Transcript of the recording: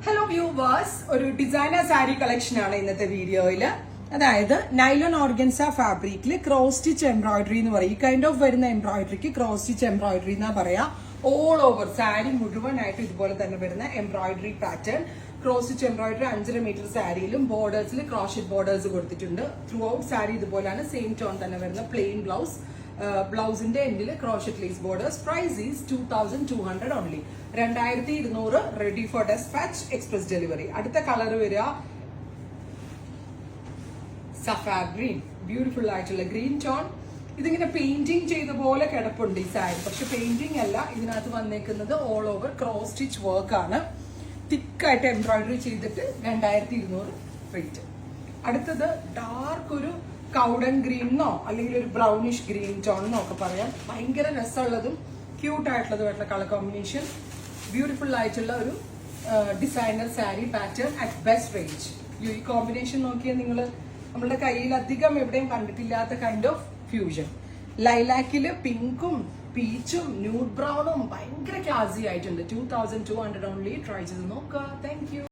Hello viewers, ഒരു designer sari collection ആണ് ഇന്നത്തെ വീഡിയോയില്. അതായത് നൈലോൺ ഓർഗൻസ ഫാബ്രിക്കിൽ ക്രോസ് സ്റ്റിച്ച് എംബ്രോയിഡറി എന്ന് പറയും. ഈ കൈൻഡ് ഓഫ് വരുന്ന എംബ്രോയിഡറിക്ക് ക്രോസ് സ്റ്റിച്ച് എംബ്രോയിഡറി എന്നാ പറയാ. ഓൾ ഓവർ സാരി മുഴുവനായിട്ട് ഇതുപോലെ തന്നെ വരുന്ന embroidery pattern. Cross stitch embroidery 5.5 metre സാരിയിലും ബോർഡേഴ്സിൽ ക്രോഷറ്റ് ബോർഡേഴ്സ് കൊടുത്തിട്ടുണ്ട്. ത്രൂ ഔട്ട് സാരി ഇതുപോലെയാണ്. സെയിം ടോൺ തന്നെ വരുന്ന പ്ലെയിൻ ബ്ലൗസ്. ബ്ലൗസിന്റെ എൻഡിൽ crochet lace borders. Price is 2200 only. 2200 ready for dispatch, express delivery. അടുത്ത കളർ വരിക സഫാർ ഗ്രീൻ. ബ്യൂട്ടിഫുൾ ആയിട്ടുള്ള ഗ്രീൻ ടോൺ. ഇതിങ്ങനെ പെയിന്റിങ് ചെയ്ത പോലെ കിടപ്പുണ്ട് ഈ സാരി, പക്ഷെ പെയിന്റിംഗ് അല്ല. ഇതിനകത്ത് വന്നേക്കുന്നത് all over cross stitch work ആണ്. തിക്കായിട്ട് എംബ്രോയിഡറി ചെയ്തിട്ട് 2200 റേറ്റ്. അടുത്തത് ഡാർക്ക് ഒരു കൗഡൻ ഗ്രീനോ അല്ലെങ്കിൽ ഒരു ബ്രൗണിഷ് ഗ്രീൻ ടോണെന്നോ ഒക്കെ പറയാം. ഭയങ്കര രസമുള്ളതും ക്യൂട്ട് ആയിട്ടുള്ളതുമായിട്ടുള്ള കളർ കോമ്പിനേഷൻ. ബ്യൂട്ടിഫുൾ ആയിട്ടുള്ള ഒരു designer sari pattern at best range. ഈ കോമ്പിനേഷൻ നോക്കിയാൽ നിങ്ങൾ നമ്മുടെ കയ്യിൽ അധികം എവിടെയും കണ്ടിട്ടില്ലാത്ത കൈൻഡ് ഓഫ് ഫ്യൂഷൻ. ലൈലാക്കില് പിങ്കും പീച്ചും ന്യൂഡ് ബ്രൗണും ഭയങ്കര ക്ലാസി ആയിട്ടുണ്ട്. 2200 ഓൺലി. ട്രൈ ചെയ്ത് നോക്കുക. Thank you.